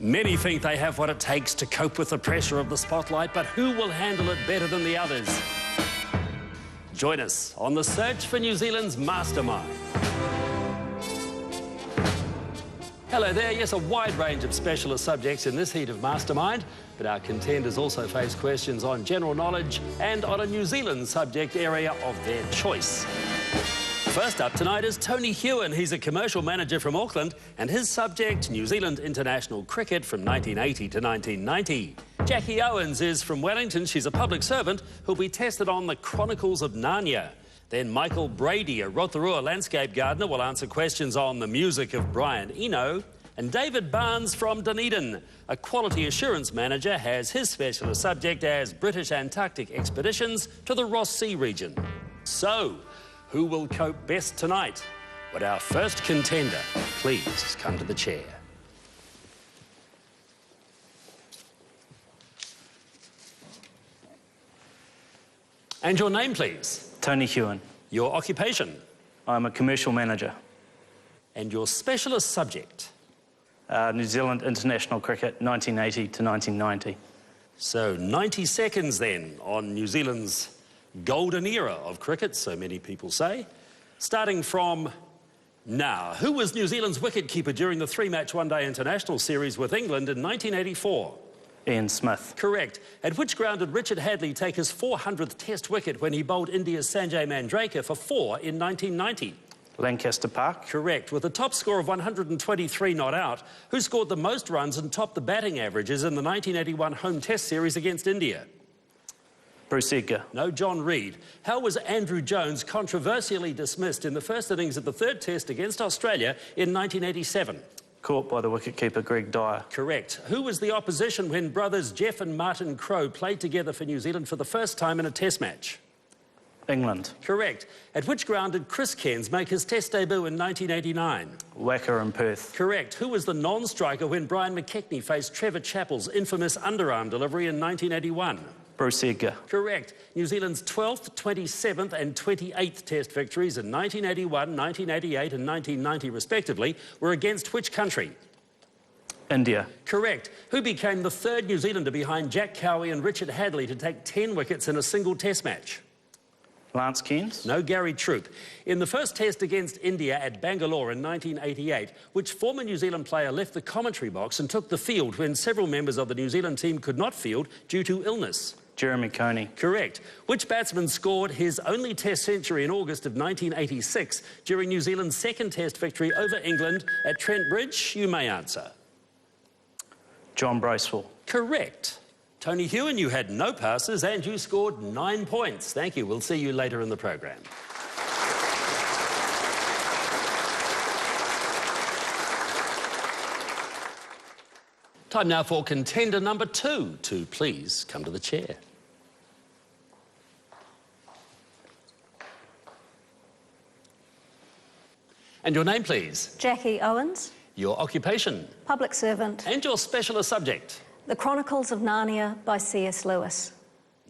Many think they have what it takes to cope with the pressure of the spotlight, but who will handle it better than the others? Join us on the search for New Zealand's Mastermind. Hello there. Yes, a wide range of specialist subjects in this heat of Mastermind, but our contenders also face questions on general knowledge and on a New Zealand subject area of their choice. First up tonight is Tony Hewen. He's a commercial manager from Auckland, and his subject, New Zealand international cricket from 1980 to 1990. Jackie Owens is from Wellington. She's a public servant who'll be tested on the Chronicles of Narnia. Then Michael Brady, a Rotorua landscape gardener, will answer questions on the music of Brian Eno. And David Barnes from Dunedin, a quality assurance manager, has his specialist subject as British Antarctic expeditions to the Ross Sea region. So, who will cope best tonight? Would our first contender please come to the chair? And your name, please? Tony Hewen. Your occupation? I'm a commercial manager. And your specialist subject? New Zealand international cricket, 1980 to 1990. So 90 seconds then on New Zealand's golden era of cricket, so many people say. Starting from now, who was New Zealand's wicketkeeper during the three-match one-day international series with England in 1984? Ian Smith. Correct. At which ground did Richard Hadlee take his 400th Test wicket when he bowled India's Sanjay Manjrekar for 4 in 1990? Lancaster Park. Correct. With a top score of 123 not out, who scored the most runs and topped the batting averages in the 1981 home Test series against India? Bruce Edgar. No, John Reid. How was Andrew Jones controversially dismissed in the first innings of the third Test against Australia in 1987? Caught by the wicketkeeper Greg Dyer. Correct. Who was the opposition when brothers Jeff and Martin Crowe played together for New Zealand for the first time in a Test match? England. Correct. At which ground did Chris Cairns make his Test debut in 1989? Wacker in Perth. Correct. Who was the non-striker when Brian McKechnie faced Trevor Chappell's infamous underarm delivery in 1981? Bruce Edgar. Correct. New Zealand's 12th, 27th and 28th Test victories in 1981, 1988 and 1990 respectively were against which country? India. Correct. Who became the third New Zealander behind Jack Cowie and Richard Hadlee to take 10 wickets in a single Test match? Lance Cairns. No, Gary Troop. In the first Test against India at Bangalore in 1988, which former New Zealand player left the commentary box and took the field when several members of the New Zealand team could not field due to illness? Jeremy Coney. Correct. Which batsman scored his only Test century in August of 1986 during New Zealand's second Test victory over England at Trent Bridge? You may answer. John Bracewell. Correct. Tony Hewen, you had no passes and you scored 9 points. Thank you. We'll see you later in the programme. Time now for contender number 2 to please come to the chair. And your name, please? Jackie Owens. Your occupation? Public servant. And your specialist subject? The Chronicles of Narnia by C.S. Lewis.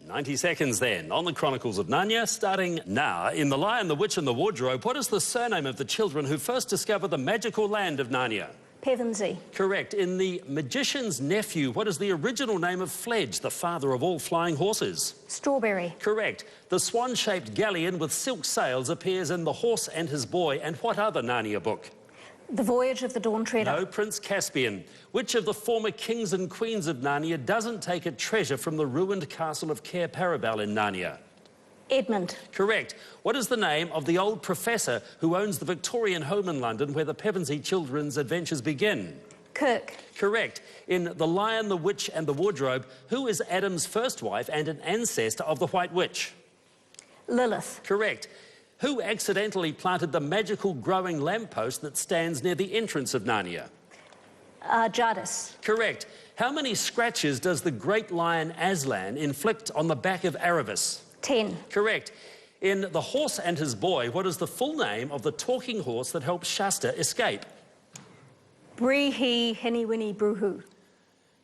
90 seconds then on the Chronicles of Narnia, starting now. In The Lion, the Witch and the Wardrobe, what is the surname of the children who first discover the magical land of Narnia? Pevensey. Correct. In The Magician's Nephew, what is the original name of Fledge, the father of all flying horses? Strawberry. Correct. The swan-shaped galleon with silk sails appears in The Horse and His Boy, and what other Narnia book? The Voyage of the Dawn Treader. No, Prince Caspian. Which of the former kings and queens of Narnia doesn't take a treasure from the ruined castle of Cair Paravel in Narnia? Edmund. Correct. What is the name of the old professor who owns the Victorian home in London where the Pevensey children's adventures begin? Kirk. Correct. In The Lion, the Witch and the Wardrobe, who is Adam's first wife and an ancestor of the White Witch? Lilith. Correct. Who accidentally planted the magical growing lamppost that stands near the entrance of Narnia? Jadis. Correct. How many scratches does the great lion Aslan inflict on the back of Aravis? 10. Correct. In The Horse and His Boy, what is the full name of the talking horse that helps Shasta escape? Bree-hee, henny-winny, broo-hoo.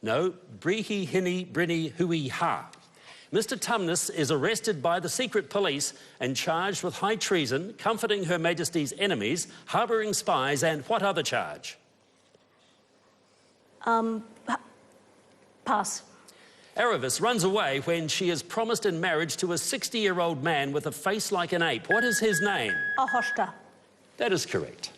No, Bree-hee, hinny, brinny, hooey, ha. Mr. Tumnus is arrested by the secret police and charged with high treason, comforting Her Majesty's enemies, harbouring spies, and what other charge? Pass. Erebus runs away when she is promised in marriage to a 60-year-old man with a face like an ape. What is his name? Ahoshta. That is correct.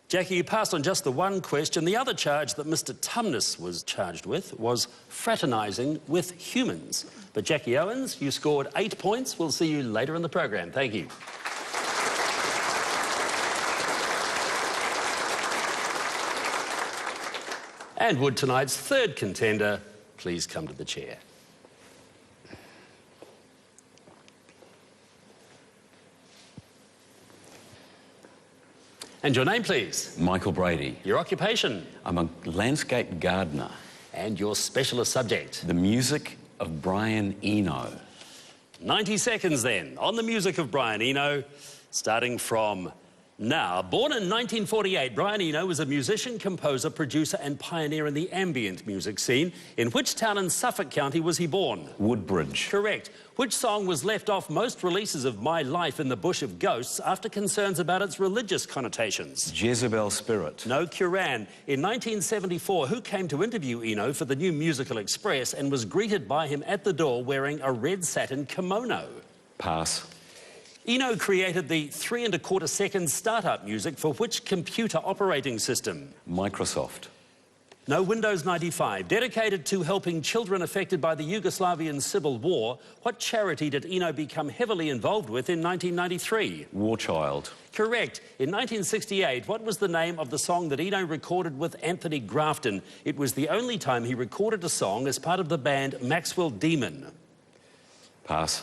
Jackie, you passed on just the one question. The other charge that Mr. Tumnus was charged with was fraternising with humans. But Jackie Owens, you scored 8 points. We'll see you later in the program. Thank you. And would tonight's third contender please come to the chair? And your name, please? Michael Brady. Your occupation? I'm a landscape gardener. And your specialist subject? The music of Brian Eno. 90 seconds then, on the music of Brian Eno, starting from now. Born in 1948, Brian Eno was a musician, composer, producer and pioneer in the ambient music scene. In which town in Suffolk County was he born? Woodbridge. Correct. Which song was left off most releases of My Life in the Bush of Ghosts after concerns about its religious connotations? Jezebel Spirit. No, Quran. In 1974, who came to interview Eno for the New Musical Express and was greeted by him at the door wearing a red satin kimono? Pass. Eno created the 3 1/4 second startup music for which computer operating system? Microsoft. No, Windows 95. Dedicated to helping children affected by the Yugoslavian Civil War, what charity did Eno become heavily involved with in 1993? War Child. Correct. In 1968, what was the name of the song that Eno recorded with Anthony Grafton? It was the only time he recorded a song as part of the band Maxwell Demon. Pass.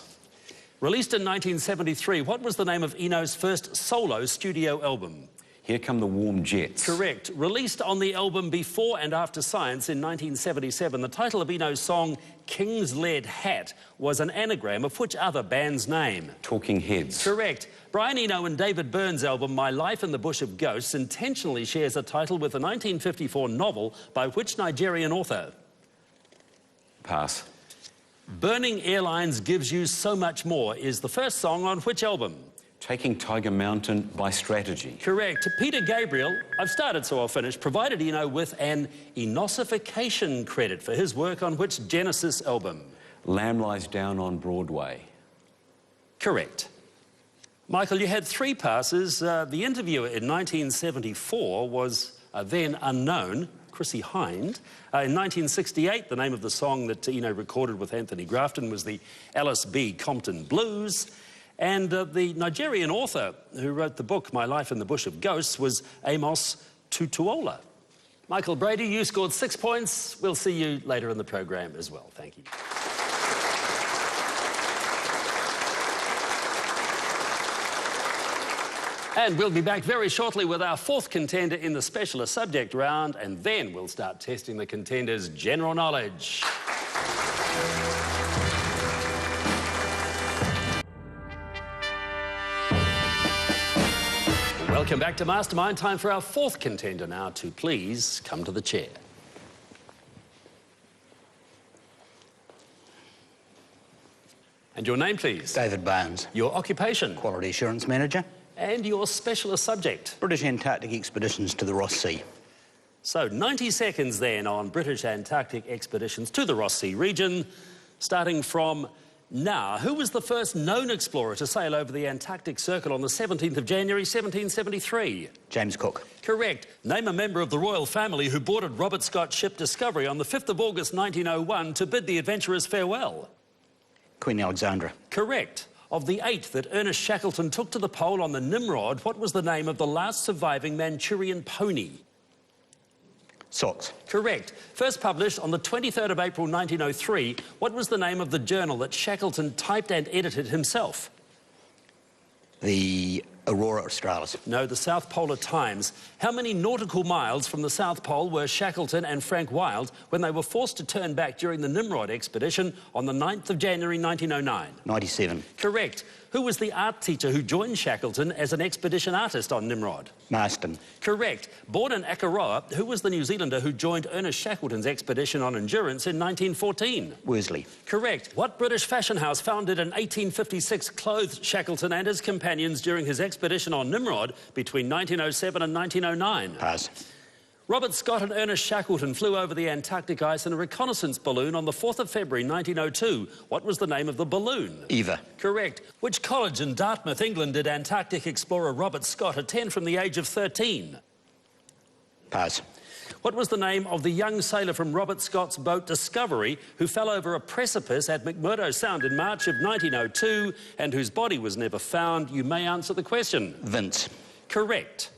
Released in 1973, what was the name of Eno's first solo studio album? Here Come the Warm Jets. Correct. Released on the album Before and After Science in 1977, the title of Eno's song, King's Lead Hat, was an anagram of which other band's name? Talking Heads. Correct. Brian Eno and David Byrne's album My Life in the Bush of Ghosts intentionally shares a title with a 1954 novel by which Nigerian author? Pass. Burning Airlines Gives You So Much More is the first song on which album? Taking Tiger Mountain by Strategy. Correct. Peter Gabriel, I've started so I'll finish, provided Eno with an Enosification credit for his work on which Genesis album? Lamb Lies Down on Broadway. Correct. Michael, you had 3 passes. The interviewer in 1974 was then unknown, Chrissy Hind. In 1968, the name of the song that Eno recorded with Anthony Grafton was the Alice B. Compton Blues. And the Nigerian author who wrote the book My Life in the Bush of Ghosts was Amos Tutuola. Michael Brady, you scored 6 points. We'll see you later in the program as well. Thank you. And we'll be back very shortly with our 4th contender in the specialist subject round, and then we'll start testing the contenders' general knowledge. Welcome back to Mastermind. Time for our 4th contender now to please come to the chair. And your name, please? David Barnes. Your occupation? Quality Assurance Manager. And your specialist subject? British Antarctic expeditions to the Ross Sea. So 90 seconds then on British Antarctic expeditions to the Ross Sea region, starting from now. Who was the first known explorer to sail over the Antarctic Circle on the 17th of January 1773? James Cook. Correct. Name a member of the royal family who boarded Robert Scott's ship Discovery on the 5th of August 1901 to bid the adventurers farewell. Queen Alexandra. Correct. Of the 8 that Ernest Shackleton took to the pole on the Nimrod, what was the name of the last surviving Manchurian pony? Socks. Correct. First published on the 23rd of April 1903, what was the name of the journal that Shackleton typed and edited himself? The Aurora Australis. No, the South Polar Times. How many nautical miles from the South Pole were Shackleton and Frank Wild when they were forced to turn back during the Nimrod expedition on the 9th of January 1909? 97. Correct. Who was the art teacher who joined Shackleton as an expedition artist on Nimrod? Marston. Correct. Born in Akaroa, who was the New Zealander who joined Ernest Shackleton's expedition on Endurance in 1914? Worsley. Correct. What British fashion house founded in 1856 clothed Shackleton and his companions during his expedition on Nimrod between 1907 and 1909? Pass. Robert Scott and Ernest Shackleton flew over the Antarctic ice in a reconnaissance balloon on the 4th of February 1902. What was the name of the balloon? Eva. Correct. Which college in Dartmouth, England, did Antarctic explorer Robert Scott attend from the age of 13? Pass. What was the name of the young sailor from Robert Scott's boat Discovery who fell over a precipice at McMurdo Sound in March of 1902 and whose body was never found? You may answer the question. Vince. Correct.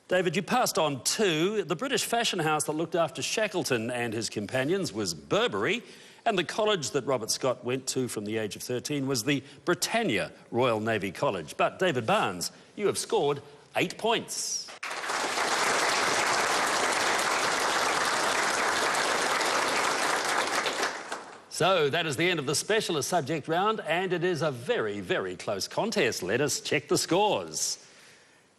David, you passed on 2. The British fashion house that looked after Shackleton and his companions was Burberry, and the college that Robert Scott went to from the age of 13 was the Britannia Royal Navy College. But David Barnes, you have scored 8 points. So that is the end of the specialist subject round, and it is a very, very close contest. Let us check the scores.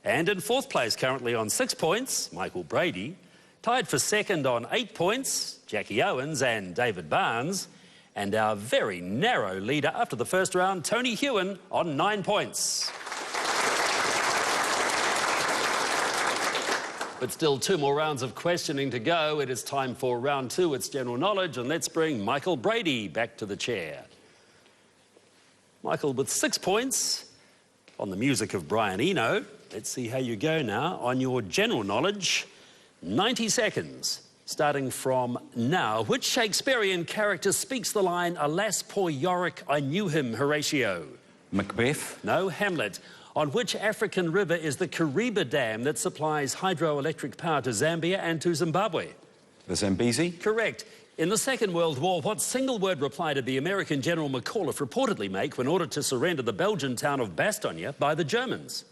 And in 4th place currently on 6 points, Michael Brady. Tied for 2nd on 8 points, Jackie Owens and David Barnes. And our very narrow leader after the first round, Tony Hewen, on 9 points. But still 2 more rounds of questioning to go. It is time for round 2. It's general knowledge, and let's bring Michael Brady back to the chair. Michael with 6 points on the music of Brian Eno. Let's see how you go now on your general knowledge. 90 seconds, starting from now. Which Shakespearean character speaks the line, "Alas, poor Yorick, I knew him," Horatio? Macbeth. No, Hamlet. On which African river is the Kariba Dam that supplies hydroelectric power to Zambia and to Zimbabwe? The Zambezi. Correct. In the Second World War, what single-word reply did the American General McAuliffe reportedly make when ordered to surrender the Belgian town of Bastogne by the Germans?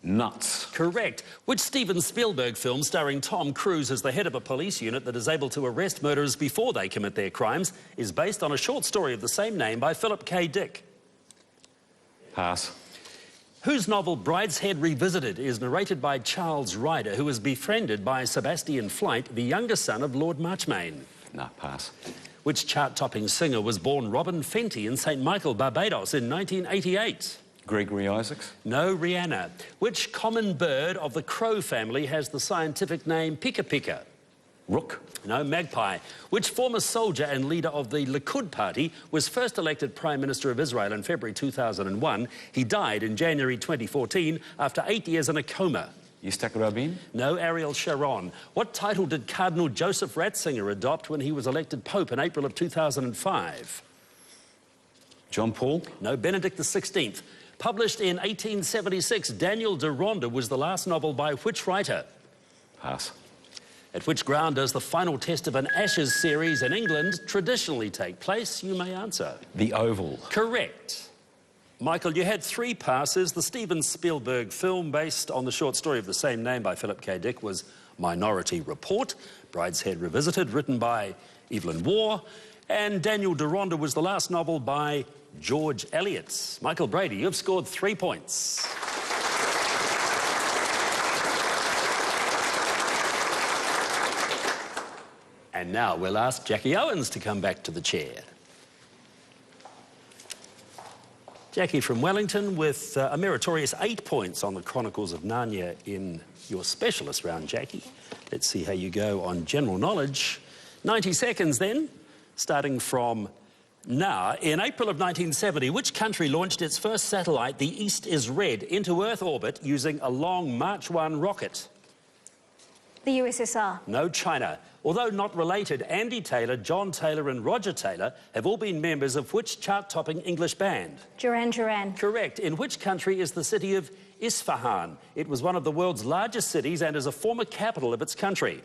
Nuts. Correct. Which Steven Spielberg film starring Tom Cruise as the head of a police unit that is able to arrest murderers before they commit their crimes is based on a short story of the same name by Philip K. Dick? Pass. Whose novel Brideshead Revisited is narrated by Charles Ryder, who was befriended by Sebastian Flyte, the younger son of Lord Marchmain? No, pass. Which chart-topping singer was born Robin Fenty in St Michael, Barbados in 1988? Gregory Isaacs. No, Rihanna. Which common bird of the crow family has the scientific name pika pika? Rook. No, magpie. Which former soldier and leader of the Likud party was first elected Prime Minister of Israel in February 2001? He died in January 2014 after 8 years in a coma. Yitzhak Rabin. No, Ariel Sharon. What title did Cardinal Joseph Ratzinger adopt when he was elected Pope in April of 2005? John Paul. No, Benedict XVI. Published in 1876, Daniel Deronda was the last novel by which writer? Pass. At which ground does the final test of an Ashes series in England traditionally take place? You may answer. The Oval. Correct. Michael, you had 3 passes. The Steven Spielberg film based on the short story of the same name by Philip K. Dick was Minority Report. Brideshead Revisited, written by Evelyn Waugh. And Daniel Deronda was the last novel by George Eliot. Michael Brady, you've scored 3 points. And now we'll ask Jackie Owens to come back to the chair. Jackie from Wellington with a meritorious 8 points on the Chronicles of Narnia in your specialist round, Jackie. Let's see how you go on general knowledge. 90 seconds then, starting from now. In April of 1970, which country launched its first satellite, the East is Red, into Earth orbit using a long March 1 rocket? The USSR. No, China. Although not related, Andy Taylor, John Taylor and Roger Taylor have all been members of which chart-topping English band? Duran Duran. Correct. In which country is the city of Isfahan? It was one of the world's largest cities and is a former capital of its country.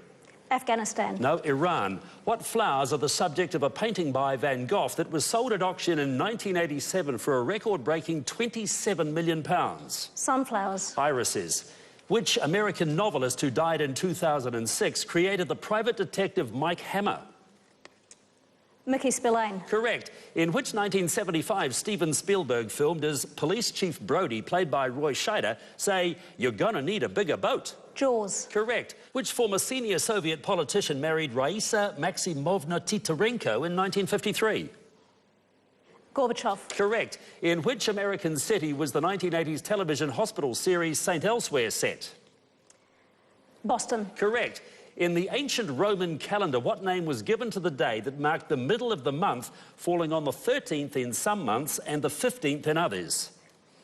Afghanistan. No, Iran. What flowers are the subject of a painting by Van Gogh that was sold at auction in 1987 for a record-breaking £27 million? Sunflowers. Irises. Which American novelist who died in 2006 created the private detective Mike Hammer? Mickey Spillane. Correct. In which 1975 Steven Spielberg film does Police Chief Brody, played by Roy Scheider, say, "You're gonna need a bigger boat"? Jaws. Correct. Which former senior Soviet politician married Raisa Maximovna Titarenko in 1953? Gorbachev. Correct. In which American city was the 1980s television hospital series St. Elsewhere set? Boston. Correct. In the ancient Roman calendar, what name was given to the day that marked the middle of the month, falling on the 13th in some months and the 15th in others?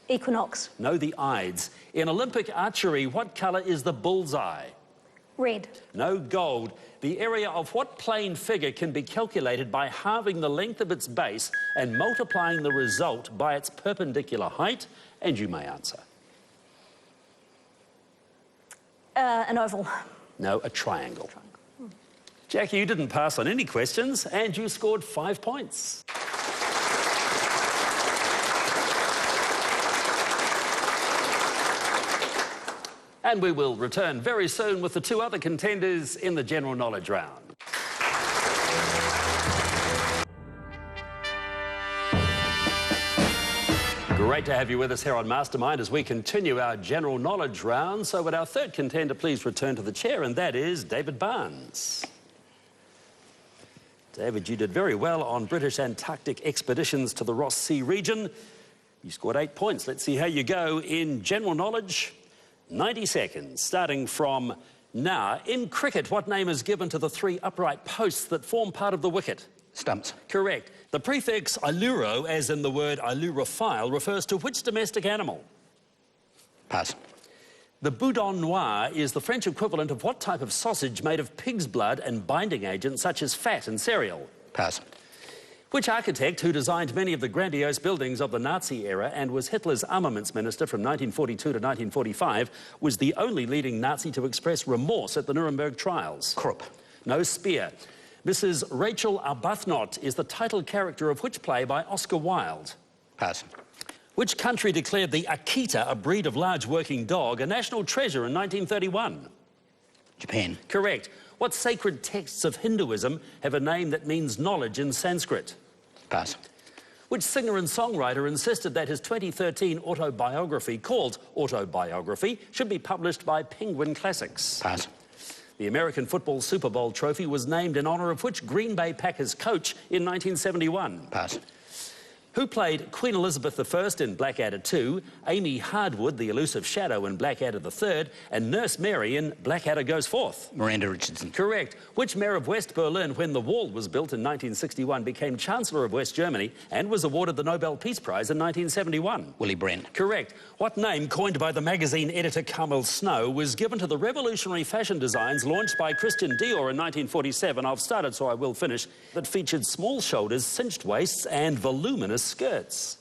Equinox. No, the Ides. In Olympic archery, what colour is the bullseye? Red. No, gold. The area of what plane figure can be calculated by halving the length of its base and multiplying the result by its perpendicular height? And you may answer. An oval. No, a triangle. Jackie, you didn't pass on any questions and you scored 5 points. And we will return very soon with the two other contenders in the general knowledge round. Great to have you with us here on Mastermind as we continue our general knowledge round. So would our third contender please return to the chair, and that is David Barnes. David, you did very well on British Antarctic expeditions to the Ross Sea region. You scored 8 points. Let's see how you go in general knowledge. 90 seconds, starting from now. In cricket, what name is given to the three upright posts that form part of the wicket? Stumps. Correct. The prefix alluro, as in the word allurophile, refers to which domestic animal? Pass. The boudin noir is the French equivalent of what type of sausage made of pig's blood and binding agents such as fat and cereal? Pass. Which architect, who designed many of the grandiose buildings of the Nazi era and was Hitler's armaments minister from 1942 to 1945, was the only leading Nazi to express remorse at the Nuremberg trials? Krupp. No, Spear. Mrs. Rachel Arbuthnot is the title character of which play by Oscar Wilde? Pass. Which country declared the Akita, a breed of large working dog, a national treasure in 1931? Japan. Correct. What sacred texts of Hinduism have a name that means knowledge in Sanskrit? Pass. Which singer and songwriter insisted that his 2013 autobiography, called Autobiography, should be published by Penguin Classics? Pass. The American football Super Bowl trophy was named in honour of which Green Bay Packers coach in 1971? Pass. Who played Queen Elizabeth I in Blackadder II, Amy Hardwood, the elusive shadow in Blackadder III, and Nurse Mary in Blackadder Goes Forth? Miranda Richardson. Correct. Which mayor of West Berlin, when the wall was built in 1961, became Chancellor of West Germany and was awarded the Nobel Peace Prize in 1971? Willy Brandt. Correct. What name, coined by the magazine editor Carmel Snow, was given to the revolutionary fashion designs launched by Christian Dior in 1947? I've started, so I will finish. That featured small shoulders, cinched waists, and voluminous skirts.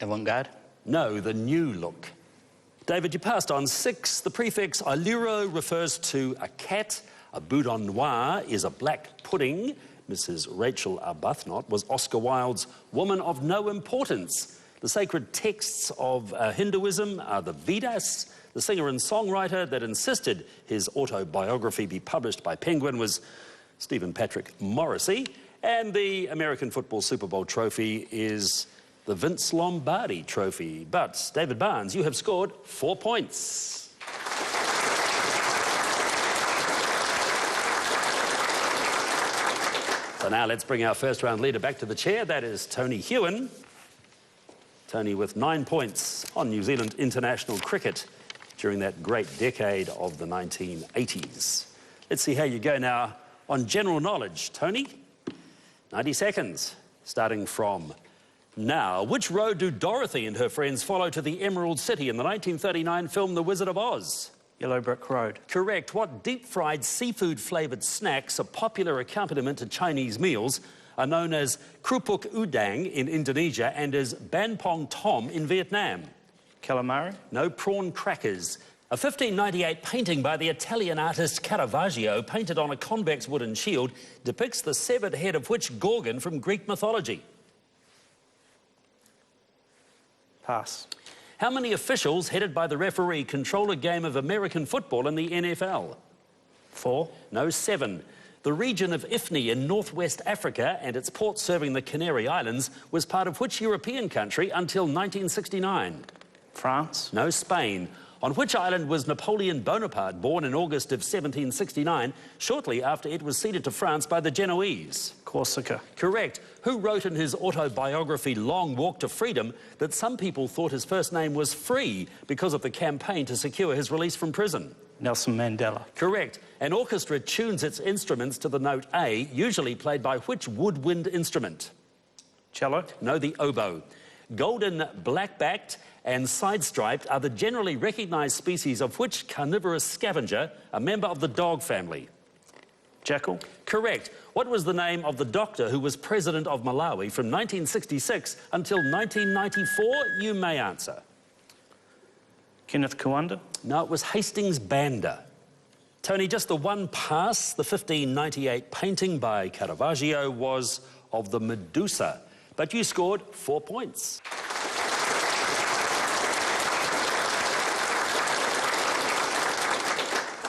Avant-garde. No, the new look. David, you passed on 6. The prefix alluro refers to a cat. A boudin noir is a black pudding. Mrs. Rachel Arbuthnot was Oscar Wilde's woman of no importance. The sacred texts of Hinduism are the Vedas. The singer and songwriter that insisted his autobiography be published by Penguin was Stephen Patrick Morrissey. And the American football Super Bowl trophy is the Vince Lombardi trophy. But, David Barnes, you have scored 4 points. So now let's bring our first round leader back to the chair. That is Tony Hewen. Tony with 9 points on New Zealand international cricket during that great decade of the 1980s. Let's see how you go now on general knowledge. Tony? 90 seconds, starting from now. Which road do Dorothy and her friends follow to the Emerald City in the 1939 film The Wizard of Oz? Yellow Brick Road. Correct. What deep-fried seafood-flavoured snacks, a popular accompaniment to Chinese meals, are known as kerupuk udang in Indonesia and as ban pong tom in Vietnam? Calamari. No, prawn crackers. A 1598 painting by the Italian artist Caravaggio, painted on a convex wooden shield, depicts the severed head of which Gorgon from Greek mythology? Pass. How many officials, headed by the referee, control a game of American football in the NFL? 4. No, 7. The region of Ifni in northwest Africa and its port serving the Canary Islands was part of which European country until 1969? France. No, Spain. On which island was Napoleon Bonaparte born in August of 1769, shortly after it was ceded to France by the Genoese? Corsica. Correct. Who wrote in his autobiography Long Walk to Freedom that some people thought his first name was Free because of the campaign to secure his release from prison? Nelson Mandela. Correct. An orchestra tunes its instruments to the note A, usually played by which woodwind instrument? Cello. No, the oboe. Golden black-backed and side-striped are the generally recognised species of which carnivorous scavenger, a member of the dog family? Jackal. Correct. What was the name of the doctor who was president of Malawi from 1966 until 1994? You may answer. Kenneth Kaunda. No, it was Hastings Banda. Tony, just the one pass. The 1598 painting by Caravaggio was of the Medusa, but you scored 4 points.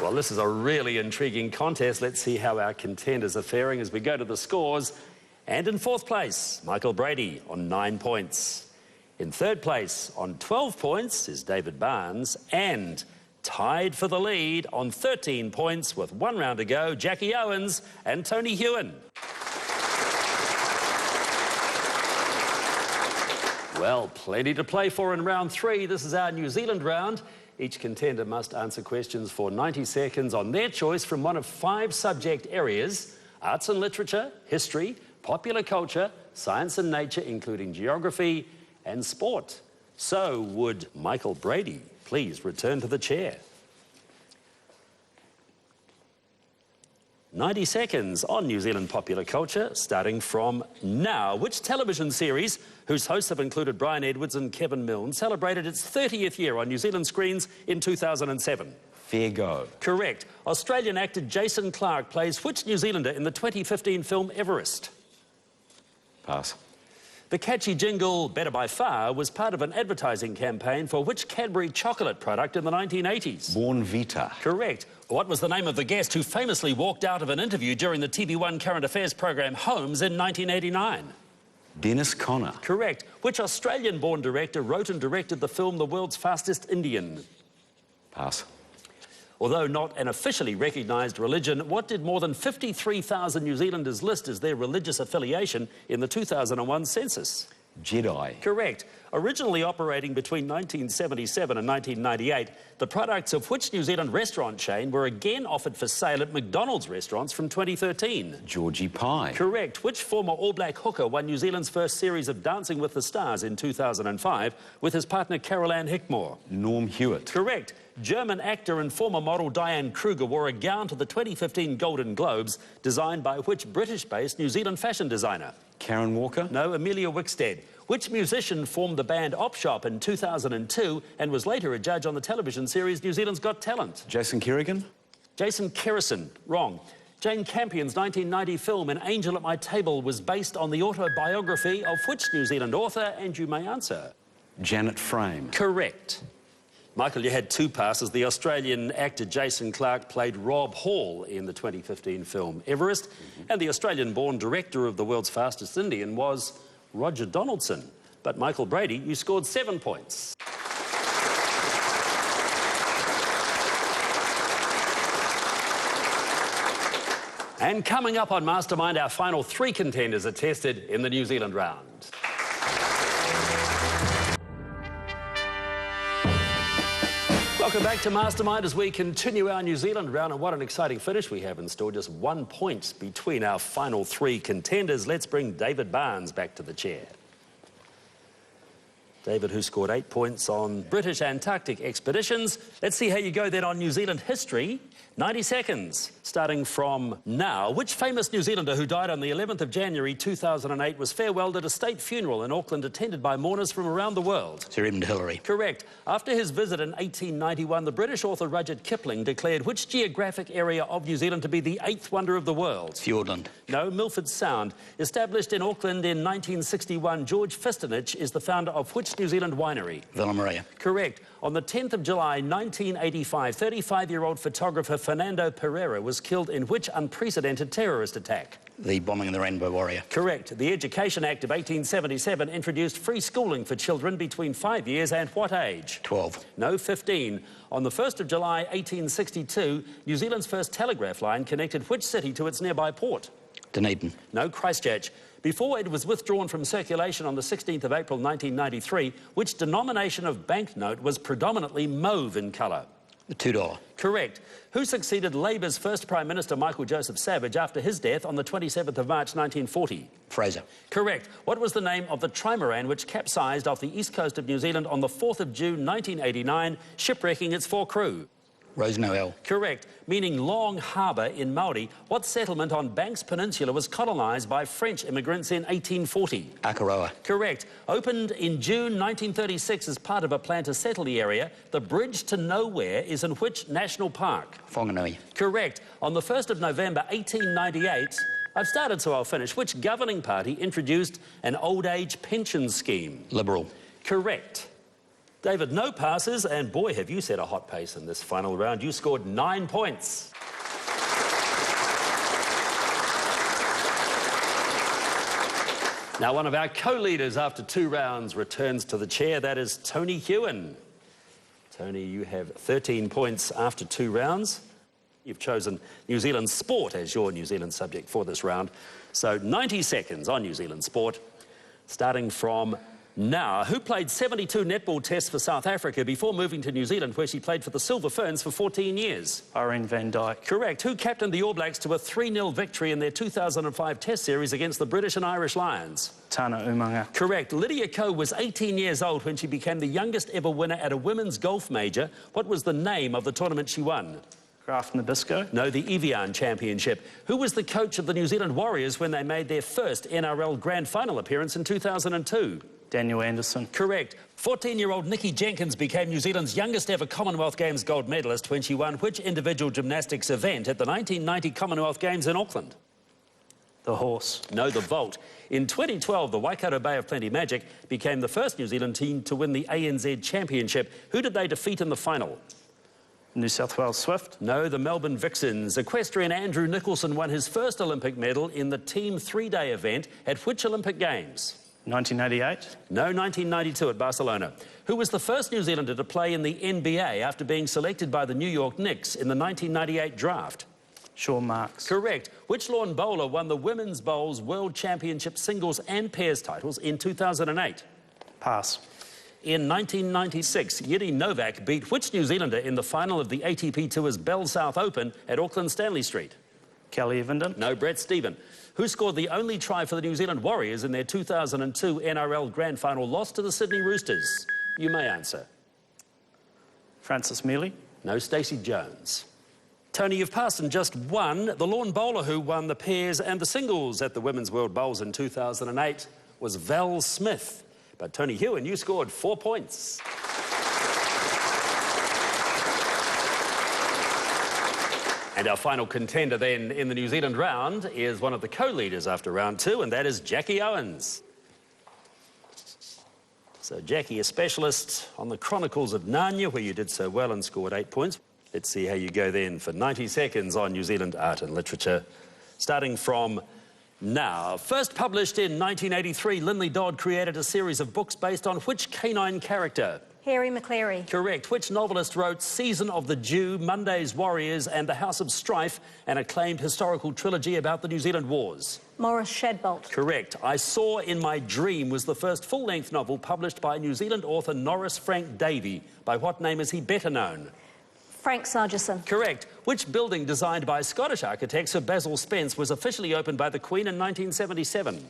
Well, this is a really intriguing contest. Let's see how our contenders are faring as we go to the scores. And in fourth place, Michael Brady on 9 points. In third place on 12 points is David Barnes, and tied for the lead on 13 points with 1 round to go, Jackie Owens and Tony Hewen. Well, plenty to play for in round 3. This is our New Zealand round. Each contender must answer questions for 90 seconds on their choice from one of 5 subject areas: arts and literature, history, popular culture, science and nature, including geography, and sport. So would Michael Brady please return to the chair? 90 seconds on New Zealand popular culture, starting from now. Which television series, whose hosts have included Brian Edwards and Kevin Milne, celebrated its 30th year on New Zealand screens in 2007? Fair go. Correct. Australian actor Jason Clarke plays which New Zealander in the 2015 film Everest? Pass. The catchy jingle, Better by Far, was part of an advertising campaign for which Cadbury chocolate product in the 1980s? Born Vita. Correct. What was the name of the guest who famously walked out of an interview during the TV1 current affairs program Holmes in 1989? Dennis Connor. Correct. Which Australian-born director wrote and directed the film The World's Fastest Indian? Pass. Although not an officially recognised religion, what did more than 53,000 New Zealanders list as their religious affiliation in the 2001 census? Jedi. Correct. Originally operating between 1977 and 1998, the products of which New Zealand restaurant chain were again offered for sale at McDonald's restaurants from 2013? Georgie Pie. Correct. Which former All Black hooker won New Zealand's first series of Dancing with the Stars in 2005 with his partner Carol Ann Hickmore? Norm Hewitt. Correct. German actor and former model Diane Kruger wore a gown to the 2015 Golden Globes, designed by which British-based New Zealand fashion designer? Karen Walker. No, Amelia Wickstead. Which musician formed the band Op Shop in 2002 and was later a judge on the television series New Zealand's Got Talent? Jason Kerrigan. Jason Kerrison. Wrong. Jane Campion's 1990 film An Angel at My Table was based on the autobiography of which New Zealand author? And you may answer. Janet Frame. Correct. Michael, you had 2 passes. The Australian actor Jason Clarke played Rob Hall in the 2015 film Everest, and the Australian-born director of The World's Fastest Indian was Roger Donaldson. But Michael Brady, you scored 7 points. And coming up on Mastermind, our final 3 contenders are tested in the New Zealand round. Welcome back to Mastermind as we continue our New Zealand round, and what an exciting finish we have in store. Just 1 point between our final 3 contenders. Let's bring David Barnes back to the chair. David, who scored 8 points on British Antarctic expeditions. Let's see how you go then on New Zealand history. 90 seconds, starting from now. Which famous New Zealander who died on the 11th of January 2008 was farewelled at a state funeral in Auckland attended by mourners from around the world? Sir Edmund Hillary. Correct. After his visit in 1891, the British author Rudyard Kipling declared which geographic area of New Zealand to be the 8th wonder of the world? Fiordland. No, Milford Sound. Established in Auckland in 1961, George Fistanich is the founder of which New Zealand winery? Villa Maria. Correct. On the 10th of July 1985, 35-year-old photographer Fernando Pereira was killed in which unprecedented terrorist attack? The bombing of the Rainbow Warrior. Correct. The Education Act of 1877 introduced free schooling for children between 5 years and what age? 12. No, 15. On the 1st of July 1862, New Zealand's first telegraph line connected which city to its nearby port? Dunedin. No, Christchurch. Before it was withdrawn from circulation on the 16th of April 1993, which denomination of banknote was predominantly mauve in colour? $2. Correct. Who succeeded Labour's first Prime Minister Michael Joseph Savage after his death on the 27th of March 1940? Fraser. Correct. What was the name of the trimaran which capsized off the east coast of New Zealand on the 4th of June 1989, shipwrecking its 4 crew? Rose Noel. Correct. Meaning Long Harbour in Māori, what settlement on Banks Peninsula was colonised by French immigrants in 1840? Akaroa. Correct. Opened in June 1936 as part of a plan to settle the area, the Bridge to Nowhere is in which national park? Whanganui. Correct. On the 1st of November 1898, I've started so I'll finish, which governing party introduced an old age pension scheme? Liberal. Correct. David, no passes, and boy, have you set a hot pace in this final round. You scored 9 points. Now, one of our co-leaders after 2 rounds returns to the chair. That is Tony Hewen. Tony, you have 13 points after 2 rounds. You've chosen New Zealand sport as your New Zealand subject for this round. So 90 seconds on New Zealand sport, starting from now. Who played 72 netball tests for South Africa before moving to New Zealand, where she played for the Silver Ferns for 14 years? Irene van Dijk. Correct. Who captained the All Blacks to a 3-0 victory in their 2005 Test series against the British and Irish Lions? Tana Umanga. Correct. Lydia Ko was 18 years old when she became the youngest ever winner at a women's golf major. What was the name of the tournament she won? Graf Nabisco. No, the Evian Championship. Who was the coach of the New Zealand Warriors when they made their first NRL Grand Final appearance in 2002? Daniel Anderson. Correct. 14-year-old Nikki Jenkins became New Zealand's youngest ever Commonwealth Games gold medalist when she won which individual gymnastics event at the 1990 Commonwealth Games in Auckland? The horse. No, the vault. In 2012, the Waikato Bay of Plenty Magic became the first New Zealand team to win the ANZ Championship. Who did they defeat in the final? New South Wales Swift. No, the Melbourne Vixens. Equestrian Andrew Nicholson won his first Olympic medal in the team 3-day event at which Olympic Games? 1988. No, 1992 at Barcelona. Who was the first New Zealander to play in the NBA after being selected by the New York Knicks in the 1998 draft? Shawn Marks. Correct. Which lawn bowler won the Women's Bowls World Championship singles and pairs titles in 2008? Pass. In 1996, Yuri Novak beat which New Zealander in the final of the ATP Tour's Bell South Open at Auckland Stanley Street? Kelly Evenden. No, Brett Stephen. Who scored the only try for the New Zealand Warriors in their 2002 NRL Grand Final loss to the Sydney Roosters? You may answer. Francis Mealy. No, Stacey Jones. Tony, you've passed in just one. The lawn bowler who won the pairs and the singles at the Women's World Bowls in 2008 was Val Smith. But Tony Hewen, you scored 4 points. And our final contender then in the New Zealand round is one of the co-leaders after round 2, and that is Jackie Owens. So Jackie, a specialist on the Chronicles of Narnia, where you did so well and scored 8 points. Let's see how you go then for 90 seconds on New Zealand art and literature, starting from now. First published in 1983, Linley Dodd created a series of books based on which canine character? Harry McCleary. Correct. Which novelist wrote Season of the Jew, Monday's Warriors and The House of Strife, an acclaimed historical trilogy about the New Zealand Wars? Maurice Shadbolt. Correct. I Saw in My Dream was the first full-length novel published by New Zealand author Norris Frank Davey. By what name is he better known? Frank Sargison. Correct. Which building designed by Scottish architect Sir Basil Spence was officially opened by the Queen in 1977?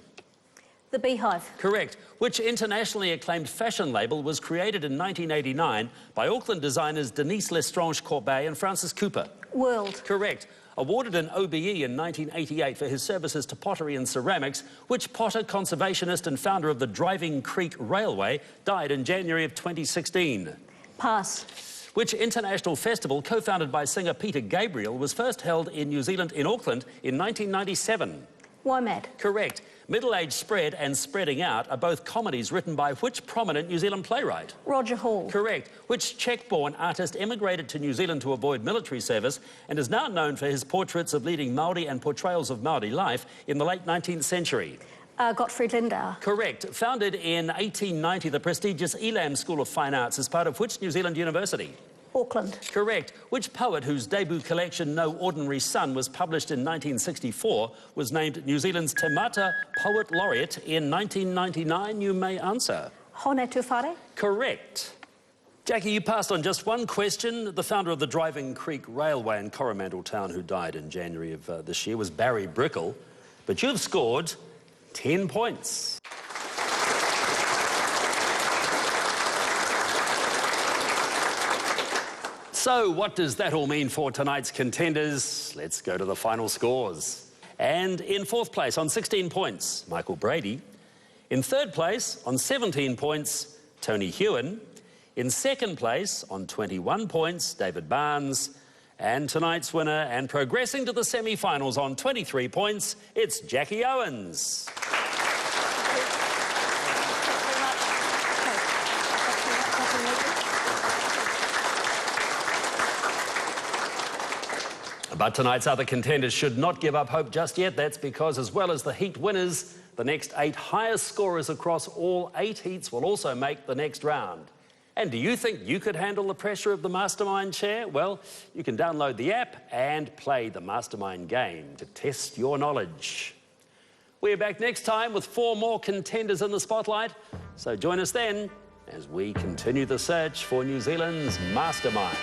The Beehive. Correct. Which internationally acclaimed fashion label was created in 1989 by Auckland designers Denise Lestrange Corbet and Francis Cooper? World. Correct. Awarded an OBE in 1988 for his services to pottery and ceramics, which potter, conservationist and founder of the Driving Creek Railway died in January of 2016? Pass. Which international festival, co-founded by singer Peter Gabriel, was first held in New Zealand in Auckland in 1997? WIMAD. Correct. Middle-Age Spread and Spreading Out are both comedies written by which prominent New Zealand playwright? Roger Hall. Correct. Which Czech-born artist emigrated to New Zealand to avoid military service and is now known for his portraits of leading Māori and portrayals of Māori life in the late 19th century? Gottfried Lindauer. Correct. Founded in 1890, the prestigious Elam School of Fine Arts is part of which New Zealand university? Auckland. Correct. Which poet whose debut collection No Ordinary Son was published in 1964 was named New Zealand's Te Mata Poet Laureate in 1999? You may answer. Hone Tufare. Correct. Jackie, you passed on just one question. The founder of the Driving Creek Railway in Coromandel Town, who died in January of this year, was Barry Brickell. But you've scored 10 points. So what does that all mean for tonight's contenders? Let's go to the final scores. And in fourth place on 16 points, Michael Brady. In third place on 17 points, Tony Hewen. In second place on 21 points, David Barnes. And tonight's winner and progressing to the semi-finals on 23 points, it's Jackie Owens. But tonight's other contenders should not give up hope just yet. That's because, as well as the heat winners, the next 8 highest scorers across all 8 heats will also make the next round. And do you think you could handle the pressure of the Mastermind chair? Well, you can download the app and play the Mastermind game to test your knowledge. We're back next time with 4 more contenders in the spotlight. So join us then as we continue the search for New Zealand's Mastermind.